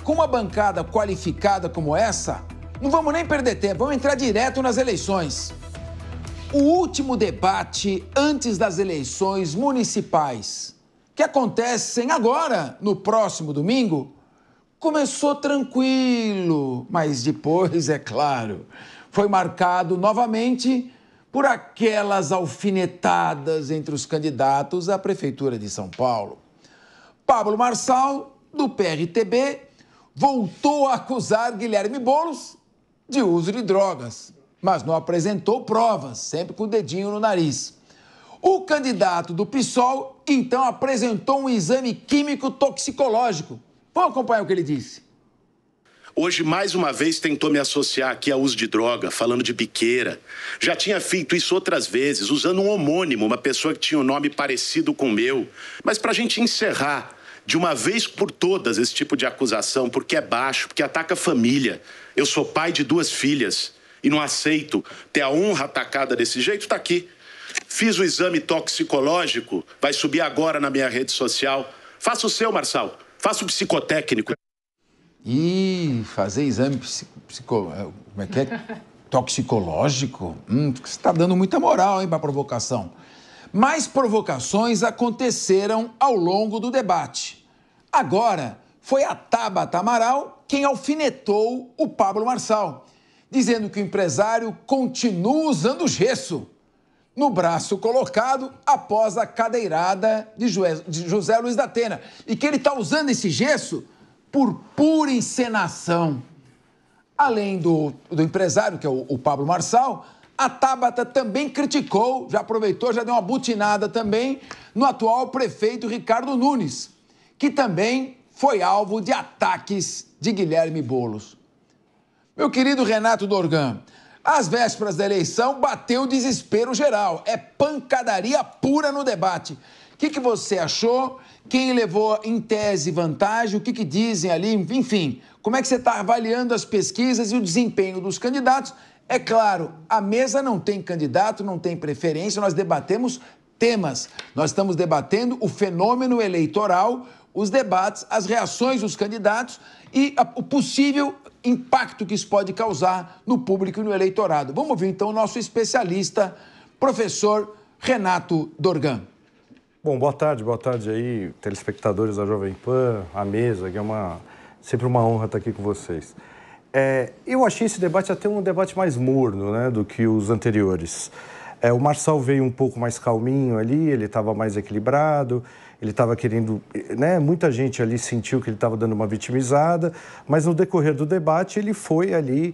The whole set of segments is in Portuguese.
com uma bancada qualificada como essa, não vamos nem perder tempo, vamos entrar direto nas eleições. O último debate antes das eleições municipais, que acontecem agora, no próximo domingo, começou tranquilo, mas depois, é claro, foi marcado novamente por aquelas alfinetadas entre os candidatos à Prefeitura de São Paulo. Pablo Marçal, do PRTB, voltou a acusar Guilherme Boulos de uso de drogas, mas não apresentou provas, sempre com o dedinho no nariz. O candidato do PSOL, então, apresentou um exame químico toxicológico. Vamos acompanhar o que ele disse. Hoje, mais uma vez, tentou me associar aqui ao uso de droga, falando de biqueira. Já tinha feito isso outras vezes, usando um homônimo, uma pessoa que tinha um nome parecido com o meu. Mas para a gente encerrar de uma vez por todas esse tipo de acusação, porque é baixo, porque ataca a família. Eu sou pai de 2 filhas e não aceito ter a honra atacada desse jeito, tá aqui. Fiz o exame toxicológico, vai subir agora na minha rede social. Faça o seu, Marçal. Faça o psicotécnico. Ih, fazer exame como é que é? Toxicológico? Você está dando muita moral, hein, para provocação. Mais provocações aconteceram ao longo do debate. Agora, foi a Tabata Amaral quem alfinetou o Pablo Marçal, dizendo que o empresário continua usando gesso no braço colocado após a cadeirada de José Luiz da Atena, e que ele está usando esse gesso por pura encenação. Além do empresário, que é o Pablo Marçal, a Tabata também criticou, já aproveitou, já deu uma butinada também no atual prefeito Ricardo Nunes, que também foi alvo de ataques de Guilherme Boulos. Meu querido Renato Dorgan, às vésperas da eleição bateu o desespero geral, é pancadaria pura no debate. O que você achou? Quem levou em tese vantagem? O que dizem ali? Enfim, como é que você está avaliando as pesquisas e o desempenho dos candidatos? É claro, a mesa não tem candidato, não tem preferência, nós debatemos temas. Nós estamos debatendo o fenômeno eleitoral, os debates, as reações dos candidatos e o possível impacto que isso pode causar no público e no eleitorado. Vamos ouvir então o nosso especialista, professor Renato Dorgan. Bom, boa tarde aí, telespectadores da Jovem Pan, a mesa, que é sempre uma honra estar aqui com vocês. Eu achei esse debate até um debate mais morno, né, do que os anteriores. O Marçal veio um pouco mais calminho ali, ele estava mais equilibrado, ele estava querendo, né, muita gente ali sentiu que ele estava dando uma vitimizada, mas no decorrer do debate ele foi ali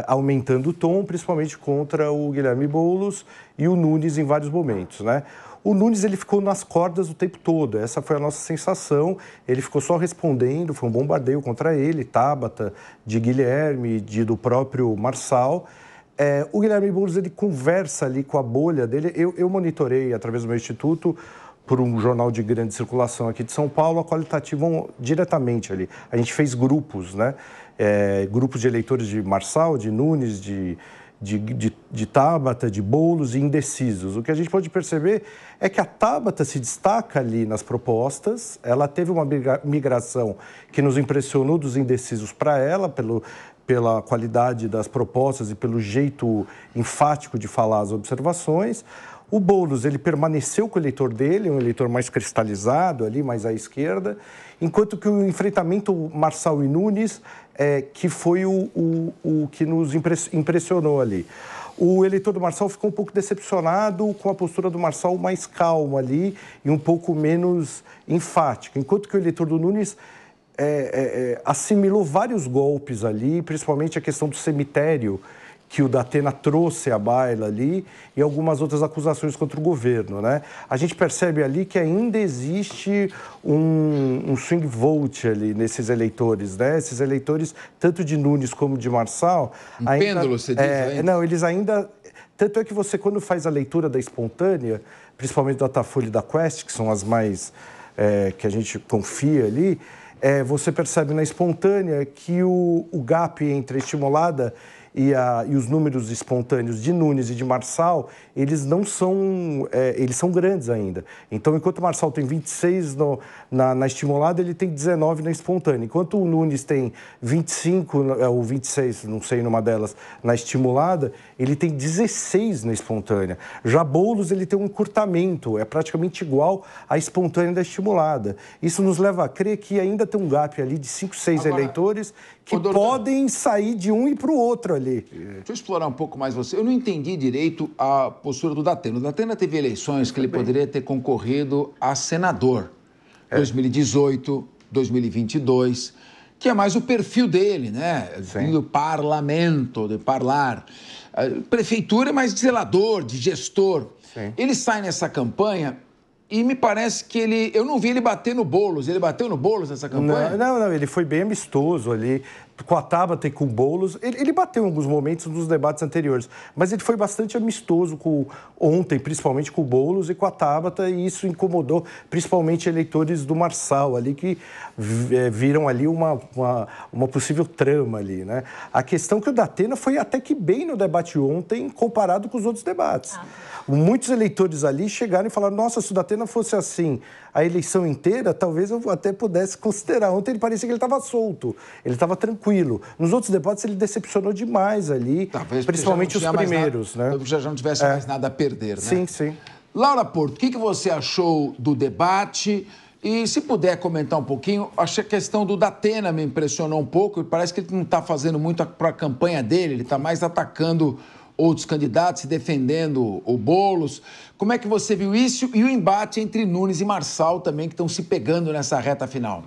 aumentando o tom, principalmente contra o Guilherme Boulos e o Nunes em vários momentos, né? O Nunes, ele ficou nas cordas o tempo todo, essa foi a nossa sensação, ele ficou só respondendo, foi um bombardeio contra ele, Tabata, de Guilherme, do próprio Marçal. O Guilherme Boulos, ele conversa ali com a bolha dele, eu monitorei através do meu instituto, por um jornal de grande circulação aqui de São Paulo, a Qualitativo diretamente ali. A gente fez grupos, né? Grupos de eleitores de Marçal, de Nunes, de Tabata, de Boulos e indecisos. O que a gente pode perceber é que a Tabata se destaca ali nas propostas, ela teve uma migração que nos impressionou dos indecisos para ela, pela qualidade das propostas e pelo jeito enfático de falar as observações. O Boulos, ele permaneceu com o eleitor dele, um eleitor mais cristalizado ali, mais à esquerda, enquanto que o enfrentamento Marçal e Nunes, que foi o que nos impressionou ali. O eleitor do Marçal ficou um pouco decepcionado com a postura do Marçal mais calma ali e um pouco menos enfática, enquanto que o eleitor do Nunes assimilou vários golpes ali, principalmente a questão do cemitério, que o da Atena trouxe à baila ali, e algumas outras acusações contra o governo, né? A gente percebe ali que ainda existe um swing vote ali nesses eleitores, né? Esses eleitores, tanto de Nunes como de Marçal... Pêndulo, você diz? Não, eles ainda... Tanto é que você, quando faz a leitura da espontânea, principalmente do Datafolha e da Quest, que são as mais... que a gente confia ali, você percebe na espontânea que o gap entre a estimulada e os números espontâneos de Nunes e de Marçal, eles não são, eles são grandes ainda. Então, enquanto o Marçal tem 26 na estimulada, ele tem 19 na espontânea. Enquanto o Nunes tem 25 ou 26, não sei, numa delas, na estimulada, ele tem 16 na espontânea. Já Boulos, ele tem um encurtamento, é praticamente igual à espontânea da estimulada. Isso nos leva a crer que ainda tem um gap ali de 5, 6 eleitores que podem sair de um e para o outro ali. Deixa eu explorar um pouco mais você. Eu não entendi direito a postura do Datena. O Datena teve eleições que ele poderia ter concorrido a senador. 2018, 2022, que é mais o perfil dele, né? Do parlamento, de parlar. Prefeitura é mais de zelador, de gestor. Sim. Ele sai nessa campanha... E me parece que ele... Eu não vi ele bater no Boulos. Ele bateu no Boulos nessa campanha? Não. Ele foi bem amistoso ali, com a Tabata e com o Boulos. Ele bateu em alguns momentos nos debates anteriores, mas ele foi bastante amistoso ontem, principalmente com o Boulos e com a Tabata, e isso incomodou principalmente eleitores do Marçal ali, que viram ali uma possível trama ali, né? A questão é que o Datena foi até que bem no debate ontem, comparado com os outros debates. Muitos eleitores ali chegaram e falaram, nossa, se o Datena fosse assim a eleição inteira, talvez eu até pudesse considerar. Ontem ele parecia que ele estava solto, ele estava tranquilo. Nos outros debates ele decepcionou demais ali, talvez principalmente os primeiros, né? Já não tivesse mais nada a perder, né? Sim, sim. Laura Porto, o que você achou do debate? E se puder comentar um pouquinho, achei a questão do Datena me impressionou um pouco. Parece que ele não está fazendo muito para a campanha dele, ele está mais atacando outros candidatos, defendendo o Boulos. Como é que você viu isso? E o embate entre Nunes e Marçal também, que estão se pegando nessa reta final.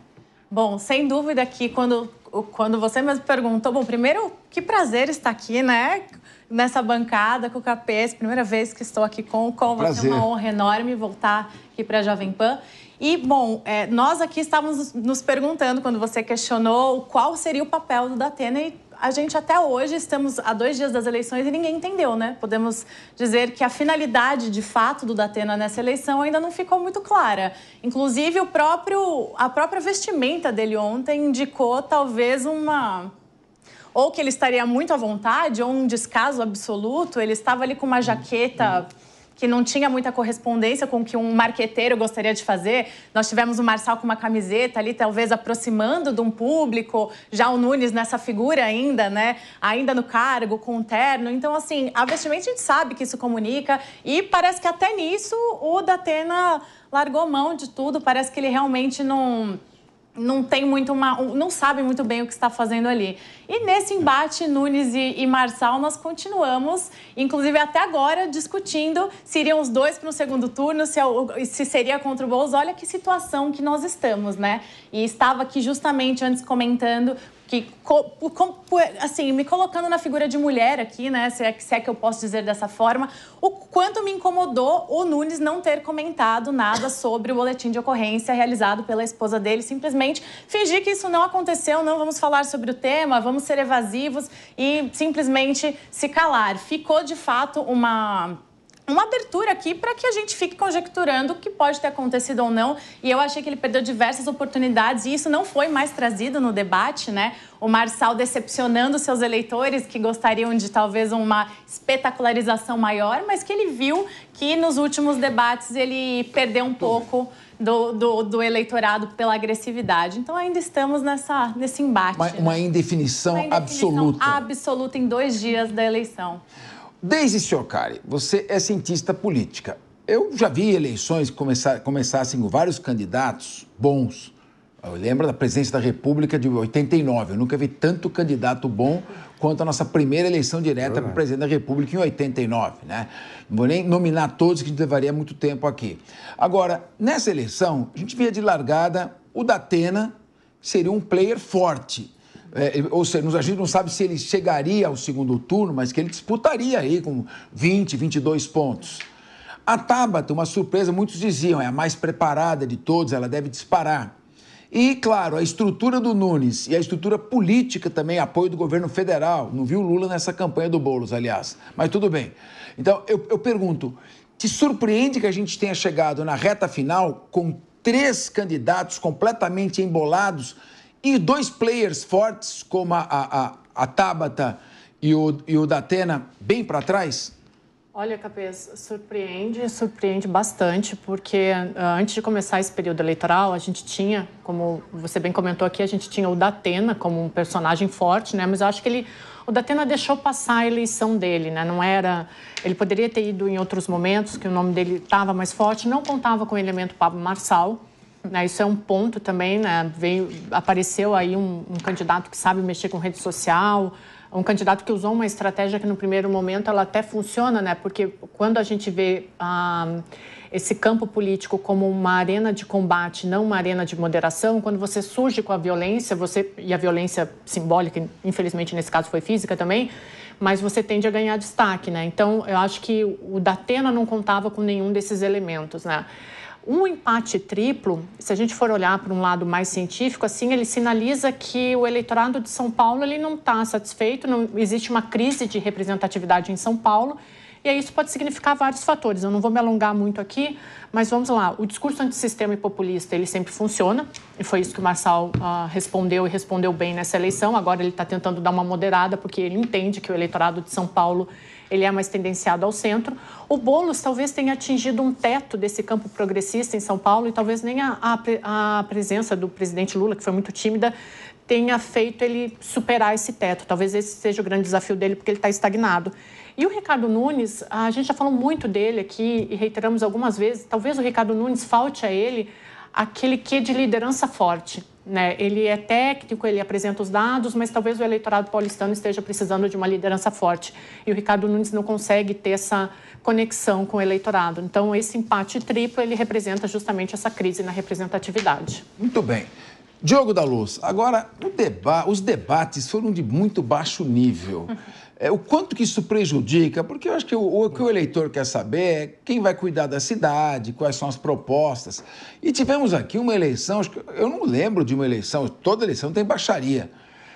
Bom, sem dúvida que quando você mesmo perguntou... Bom, primeiro, que prazer estar aqui, né? Nessa bancada com o Capês. Primeira vez que estou aqui com você. É uma honra enorme voltar aqui para a Jovem Pan. E, bom, nós aqui estávamos nos perguntando, quando você questionou, qual seria o papel do Datena, e a gente até hoje, estamos a 2 dias das eleições e ninguém entendeu, né? Podemos dizer que a finalidade, de fato, do Datena nessa eleição ainda não ficou muito clara. Inclusive, a própria vestimenta dele ontem indicou, talvez, ou que ele estaria muito à vontade, ou um descaso absoluto. Ele estava ali com uma jaqueta que não tinha muita correspondência com o que um marqueteiro gostaria de fazer. Nós tivemos o Marçal com uma camiseta ali, talvez aproximando de um público, já o Nunes nessa figura ainda, né? Ainda no cargo, com um terno. Então, assim, a vestimenta a gente sabe que isso comunica, e parece que até nisso o Datena largou mão de tudo. Parece que ele realmente não tem muito não sabe muito bem o que está fazendo ali. E nesse embate, Nunes e Marçal, nós continuamos, inclusive até agora, discutindo se iriam os dois para o segundo turno, se seria contra o Boulos. Olha que situação que nós estamos, né? E estava aqui justamente antes comentando que, assim, me colocando na figura de mulher aqui, né, se é que eu posso dizer dessa forma, o quanto me incomodou o Nunes não ter comentado nada sobre o boletim de ocorrência realizado pela esposa dele, simplesmente fingir que isso não aconteceu, não vamos falar sobre o tema, vamos ser evasivos e simplesmente se calar. Ficou, de fato, uma abertura aqui para que a gente fique conjecturando o que pode ter acontecido ou não. E eu achei que ele perdeu diversas oportunidades e isso não foi mais trazido no debate, né? O Marçal decepcionando seus eleitores que gostariam de talvez uma espetacularização maior, mas que ele viu que nos últimos debates ele perdeu um pouco do eleitorado pela agressividade. Então ainda estamos nesse embate. Uma indefinição absoluta. Absoluta em 2 dias da eleição. Deise Ciocari, você é cientista política. Eu já vi eleições que começassem com vários candidatos bons. Eu lembro da presidência da República de 89. Eu nunca vi tanto candidato bom quanto a nossa primeira eleição direta para o presidente da República em 89, né? Não vou nem nominar todos, que a gente levaria muito tempo aqui. Agora, nessa eleição, a gente via de largada o Datena, seria um player forte. Ou seja, a gente não sabe se ele chegaria ao segundo turno, mas que ele disputaria aí com 20, 22 pontos. A Tabata, uma surpresa, muitos diziam, é a mais preparada de todos, ela deve disparar. E, claro, a estrutura do Nunes e a estrutura política também, apoio do governo federal. Não viu o Lula nessa campanha do Boulos, aliás, mas tudo bem. Então, eu pergunto, te surpreende que a gente tenha chegado na reta final com 3 candidatos completamente embolados e 2 players fortes, como a Tabata e o Datena bem para trás? Olha, Capês, surpreende bastante, porque antes de começar esse período eleitoral, a gente tinha, como você bem comentou aqui, a gente tinha o Datena como um personagem forte, né? Mas eu acho que o Datena deixou passar a eleição dele, né? Não era... Ele poderia ter ido em outros momentos, que o nome dele estava mais forte, não contava com o elemento Pablo Marçal, né? Isso é um ponto também, né? Apareceu aí um candidato que sabe mexer com rede social, um candidato que usou uma estratégia que no primeiro momento ela até funciona, né? Porque quando a gente vê esse campo político como uma arena de combate, não uma arena de moderação, quando você surge com a violência, e a violência simbólica, infelizmente nesse caso foi física também, mas você tende a ganhar destaque, né? Então, eu acho que o Datena não contava com nenhum desses elementos, né? Um empate triplo, se a gente for olhar para um lado mais científico, assim, ele sinaliza que o eleitorado de São Paulo ele não está satisfeito, não existe uma crise de representatividade em São Paulo, e aí isso pode significar vários fatores. Eu não vou me alongar muito aqui, mas vamos lá. O discurso antissistema e populista, ele sempre funciona, e foi isso que o Marçal respondeu, e respondeu bem nessa eleição. Agora ele está tentando dar uma moderada, porque ele entende que o eleitorado de São Paulo ele é mais tendenciado ao centro. O Boulos talvez tenha atingido um teto desse campo progressista em São Paulo e talvez nem a presença do presidente Lula, que foi muito tímida, tenha feito ele superar esse teto. Talvez esse seja o grande desafio dele, porque ele está estagnado. E o Ricardo Nunes, a gente já falou muito dele aqui e reiteramos algumas vezes, talvez o Ricardo Nunes falte a ele aquele quê de liderança forte, né? Ele é técnico, ele apresenta os dados, mas talvez o eleitorado paulistano esteja precisando de uma liderança forte. E o Ricardo Nunes não consegue ter essa conexão com o eleitorado. Então, esse empate triplo, ele representa justamente essa crise na representatividade. Muito bem. Diogo da Luz, agora, os debates foram de muito baixo nível. O quanto que isso prejudica? Porque eu acho que o que o eleitor quer saber é quem vai cuidar da cidade, quais são as propostas. E tivemos aqui uma eleição, acho que eu não lembro de uma eleição, toda eleição tem baixaria,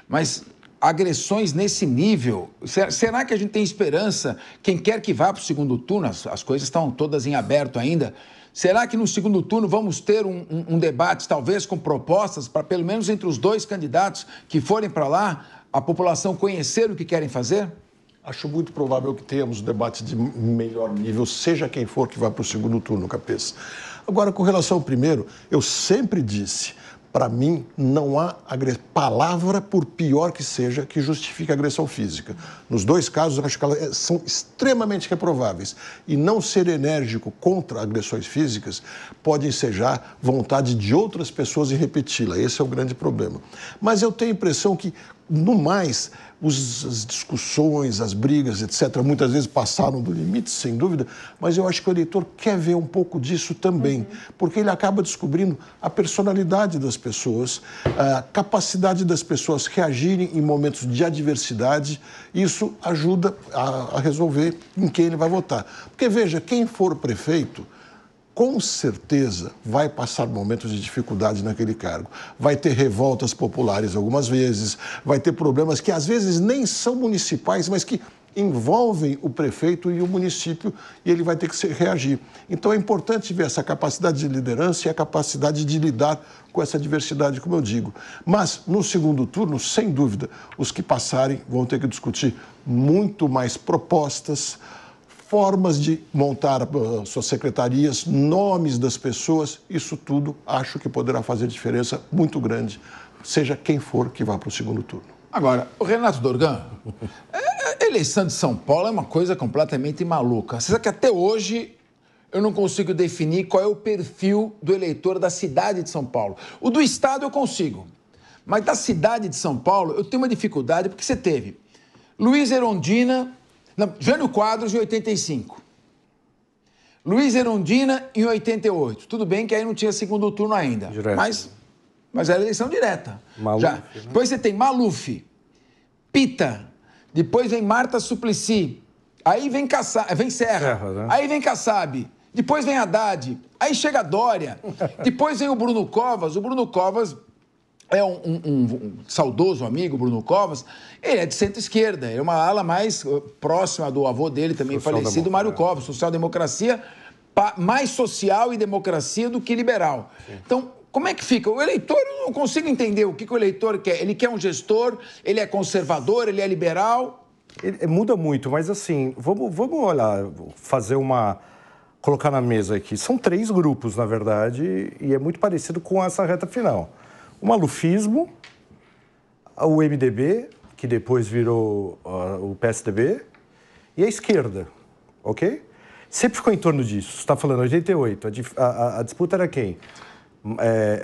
mas agressões nesse nível, será que a gente tem esperança, quem quer que vá para o segundo turno, as coisas estão todas em aberto ainda, será que no segundo turno vamos ter um debate, talvez com propostas, para pelo menos entre os dois candidatos que forem para lá, a população conhecer o que querem fazer? Acho muito provável que tenhamos um debate de melhor nível, seja quem for que vá para o segundo turno, Capês. Agora, com relação ao primeiro, eu sempre disse, para mim, não há palavra, por pior que seja, que justifique a agressão física. Nos dois casos, eu acho que elas são extremamente reprováveis. E não ser enérgico contra agressões físicas pode ensejar vontade de outras pessoas em repeti-la. Esse é o grande problema. Mas eu tenho a impressão que, no mais, as discussões, as brigas, etc., muitas vezes passaram do limite, sem dúvida, mas eu acho que o eleitor quer ver um pouco disso também, porque ele acaba descobrindo a personalidade das pessoas, a capacidade das pessoas reagirem em momentos de adversidade. Isso ajuda a resolver em quem ele vai votar. Porque, veja, quem for prefeito, com certeza vai passar momentos de dificuldade naquele cargo. Vai ter revoltas populares algumas vezes, vai ter problemas que às vezes nem são municipais, mas que envolvem o prefeito e o município, e ele vai ter que reagir. Então é importante ver essa capacidade de liderança e a capacidade de lidar com essa diversidade, como eu digo. Mas no segundo turno, sem dúvida, os que passarem vão ter que discutir muito mais propostas, formas de montar suas secretarias, nomes das pessoas, isso tudo acho que poderá fazer diferença muito grande, seja quem for que vá para o segundo turno. Agora, o Renato Dorgan, a eleição de São Paulo é uma coisa completamente maluca. Você sabe que até hoje eu não consigo definir qual é o perfil do eleitor da cidade de São Paulo. O do estado eu consigo, mas da cidade de São Paulo eu tenho uma dificuldade porque você teve Luiz Erundina... Não, Jânio Quadros em 85. Luiz Erundina em 88. Tudo bem que aí não tinha segundo turno ainda. Direto. Mas era eleição direta. Maluf, já. Né? Depois você tem Maluf, Pita, depois vem Marta Suplicy, aí vem Serra, né? Aí vem Kassab, depois vem Haddad, aí chega Dória, depois vem o Bruno Covas. O Bruno Covas é um saudoso amigo, Bruno Covas, ele é de centro-esquerda, ele é uma ala mais próxima do avô dele, também falecido, Mário Covas, social-democracia, mais social e democracia do que liberal. Sim. Então, como é que fica? O eleitor, eu não consigo entender o que o eleitor quer. Ele quer um gestor, ele é conservador, ele é liberal. Muda muito, mas assim, vamos olhar, colocar na mesa aqui. São 3 grupos, na verdade, e é muito parecido com essa reta final. O malufismo, o MDB, que depois virou o PSDB, e a esquerda, ok? Sempre ficou em torno disso. Você está falando 88, a disputa era quem?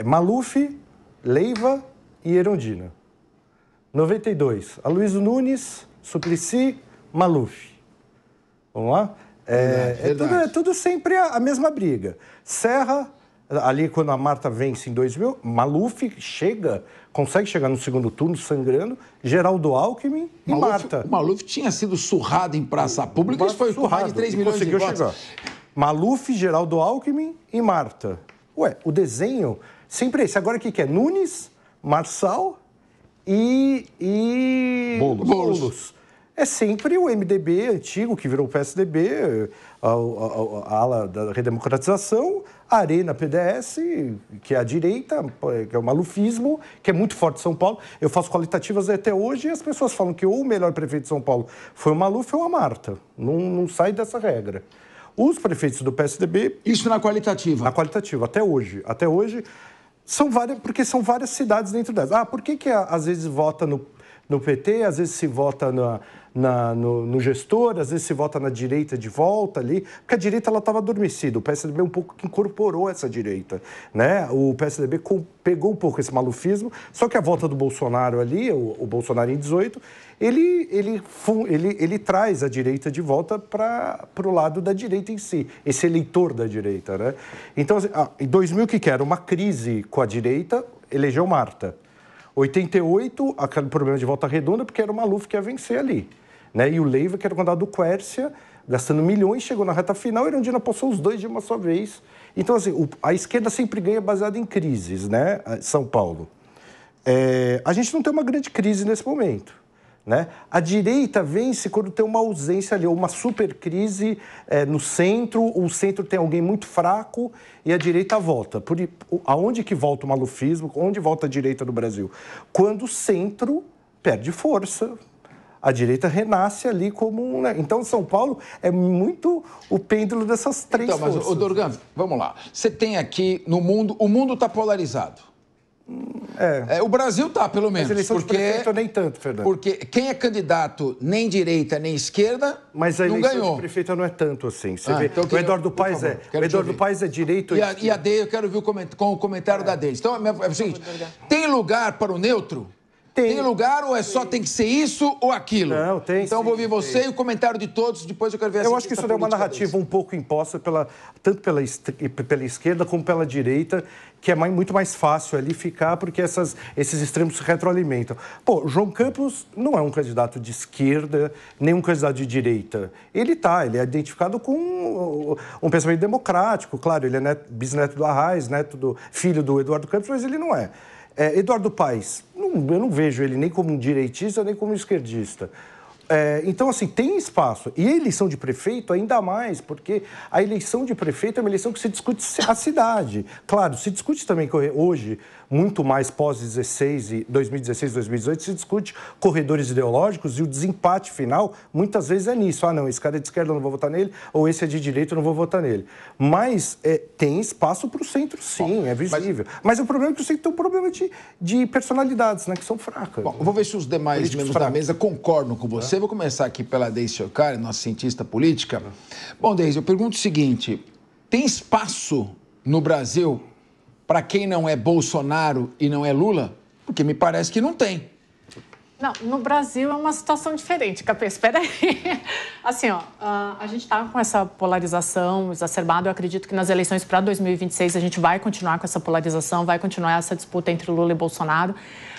Maluf, Leiva e Erundina. 92, Aloysio Nunes, Suplicy, Maluf. Vamos lá? É tudo sempre a mesma briga. Serra, ali quando a Marta vence em 2000, Maluf consegue chegar no segundo turno sangrando, Geraldo Alckmin e Marta. O Maluf tinha sido surrado em praça pública e foi com mais de 3 milhões de votos. Chegar. Maluf, Geraldo Alckmin e Marta. Ué, o desenho sempre é esse. Agora o que é? Nunes, Marçal e Boulos. É sempre o MDB antigo, que virou o PSDB, a ala da redemocratização, a Arena PDS, que é a direita, que é o malufismo, que é muito forte em São Paulo. Eu faço qualitativas até hoje e as pessoas falam que ou o melhor prefeito de São Paulo foi o Maluf ou a Marta. Não sai dessa regra. Os prefeitos do PSDB... Isso na qualitativa? Na qualitativa, até hoje. Até hoje, porque são várias cidades dentro delas. Por que às vezes vota no PT, às vezes se vota no gestor, às vezes se vota na direita de volta ali, porque a direita estava adormecida, o PSDB um pouco que incorporou essa direita, né? O PSDB pegou um pouco esse malufismo, só que a volta do Bolsonaro ali, o Bolsonaro em 18, ele traz a direita de volta para o lado da direita em si, esse eleitor da direita, né? Então, em 2000, o que era? Uma crise com a direita, elegeu Marta. 88, aquele problema de Volta Redonda, porque era o Maluf que ia vencer ali, né? E o Leiva, que era o candidato do Quércia, gastando milhões, chegou na reta final, e Erundina passou os 2 de uma só vez. Então, assim, a esquerda sempre ganha baseada em crises, né? São Paulo. A gente não tem uma grande crise nesse momento, né? A direita vence quando tem uma ausência ali, ou uma super crise no centro, o centro tem alguém muito fraco e a direita volta. Aonde que volta o malufismo? Onde volta a direita do Brasil? Quando o centro perde força. A direita renasce ali como... Né? Então, São Paulo é muito o pêndulo dessas 3 forças. Mas, Dorgan, vamos lá. Você tem aqui no mundo... O mundo está polarizado. O Brasil está, pelo menos. Mas eleição de prefeito nem tanto, Fernando. Porque quem é candidato nem direita nem esquerda mas a não eleição ganhou. De prefeito não é tanto assim. Você vê, então, o Eduardo Paes é direito... E a Deise, eu quero ver o comentário da Deise. Então, é o seguinte, tem lugar para o neutro? Tem lugar ou tem que ser isso ou aquilo? Não, tem. Então, eu vou ouvir você e o comentário de todos, depois eu quero ver essa. Eu acho que isso é uma narrativa um pouco imposta tanto pela esquerda como pela direita, que é muito mais fácil ali ficar, porque esses extremos se retroalimentam. João Campos não é um candidato de esquerda, nem um candidato de direita. Ele é identificado com um pensamento democrático, claro, ele é bisneto do Arraes, filho do Eduardo Campos, mas ele não é. Eduardo Paes, eu não vejo ele nem como um direitista, nem como um esquerdista. Então, assim, tem espaço. E a eleição de prefeito ainda mais, porque a eleição de prefeito é uma eleição que se discute a cidade. Claro, se discute também hoje, muito mais pós-2016 e 2018, se discute corredores ideológicos e o desempate final, muitas vezes é nisso. Não, esse cara é de esquerda, eu não vou votar nele, ou esse é de direita, eu não vou votar nele. Mas tem espaço para o centro, sim, é visível. Mas o problema é que o centro tem um problema de personalidades, né, que são fracas. Bom, vou ver se os demais membros da mesa concordam com você. Vou começar aqui pela Deise Chocari, nossa cientista política. Bom, Deise, eu pergunto o seguinte, tem espaço no Brasil para quem não é Bolsonaro e não é Lula? Porque me parece que não tem. Não, no Brasil é uma situação diferente, Capê, espera aí. Assim, a gente está com essa polarização exacerbada. Eu acredito que nas eleições para 2026 a gente vai continuar com essa polarização, vai continuar essa disputa entre Lula e Bolsonaro.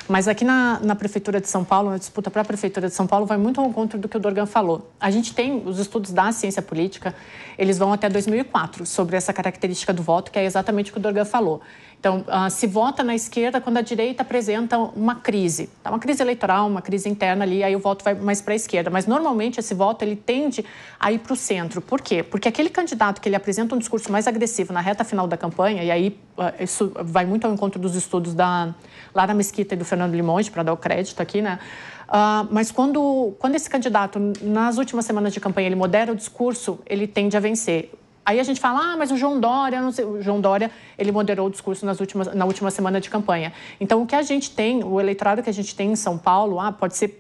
Mas aqui na Prefeitura de São Paulo, na disputa para a Prefeitura de São Paulo, vai muito ao encontro do que o Dorgan falou. A gente tem os estudos da ciência política, eles vão até 2004, sobre essa característica do voto, que é exatamente o que o Dorgan falou. Então, se vota na esquerda quando a direita apresenta uma crise. Uma crise eleitoral, uma crise interna ali, aí o voto vai mais para a esquerda. Mas, normalmente, esse voto ele tende a ir para o centro. Por quê? Porque aquele candidato que ele apresenta um discurso mais agressivo na reta final da campanha, e aí isso vai muito ao encontro dos estudos da Lara Mesquita e do Fernando Limonge, para dar o crédito aqui, né? Mas quando esse candidato, nas últimas semanas de campanha, ele modera o discurso, ele tende a vencer. Aí a gente fala, mas o João Dória, não sei, o João Dória, ele moderou o discurso na última semana de campanha. Então, o que a gente tem, o eleitorado que a gente tem em São Paulo,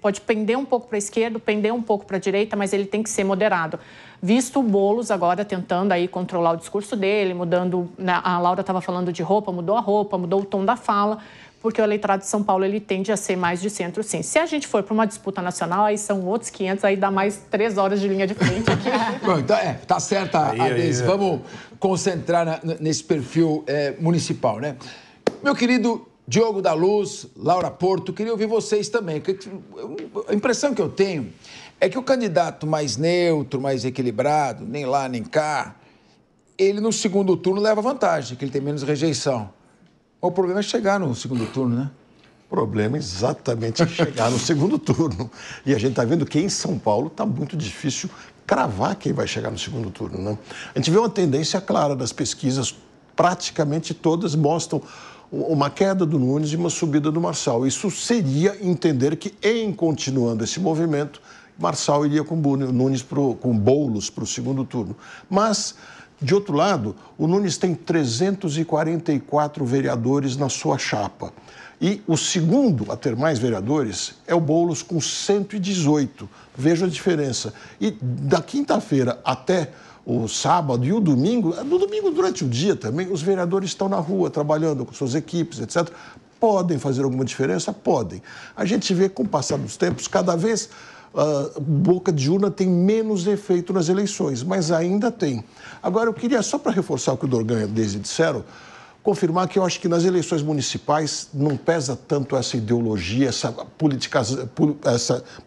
pode pender um pouco para a esquerda, pender um pouco para a direita, mas ele tem que ser moderado. Visto o Boulos agora tentando aí controlar o discurso dele, mudando, né, a Laura estava falando de roupa, mudou o tom da fala, porque o eleitorado de São Paulo ele tende a ser mais de centro, sim. Se a gente for para uma disputa nacional, aí são outros 500, aí dá mais 3 horas de linha de frente aqui. Bom, então, tá certa a Deise. Vamos concentrar nesse perfil municipal, né? Meu querido Diogo da Luz, Laura Porto, queria ouvir vocês também. A impressão que eu tenho é que o candidato mais neutro, mais equilibrado, nem lá nem cá, ele no segundo turno leva vantagem, que ele tem menos rejeição. O problema é chegar no segundo turno, né? O problema é exatamente chegar no segundo turno. E a gente está vendo que em São Paulo está muito difícil cravar quem vai chegar no segundo turno, né? A gente vê uma tendência clara das pesquisas, praticamente todas mostram uma queda do Nunes e uma subida do Marçal. Isso seria entender que, em continuando esse movimento, Marçal iria com Nunes com Boulos para o segundo turno. Mas, de outro lado, o Nunes tem 344 vereadores na sua chapa. E o segundo a ter mais vereadores é o Boulos com 118. Veja a diferença. E da quinta-feira até o sábado e o domingo, no domingo durante o dia também, os vereadores estão na rua trabalhando com suas equipes, etc. Podem fazer alguma diferença? Podem. A gente vê, com o passar dos tempos, cada vez boca de urna tem menos efeito nas eleições, mas ainda tem. Agora, eu queria, só para reforçar o que o Dorgan e a Deise disseram, confirmar que eu acho que nas eleições municipais não pesa tanto essa ideologia, essa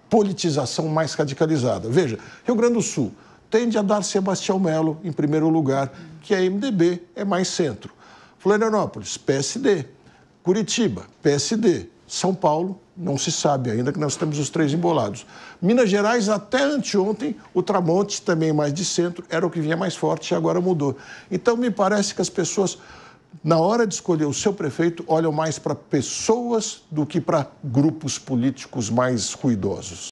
politização mais radicalizada. Veja, Rio Grande do Sul tende a dar Sebastião Melo em primeiro lugar, que a MDB é mais centro. Florianópolis, PSD. Curitiba, PSD. São Paulo, não se sabe ainda, que nós temos os 3 embolados. Minas Gerais, até anteontem, o Tramonte, também mais de centro, era o que vinha mais forte e agora mudou. Então, me parece que as pessoas, na hora de escolher o seu prefeito, olham mais para pessoas do que para grupos políticos mais ruidosos.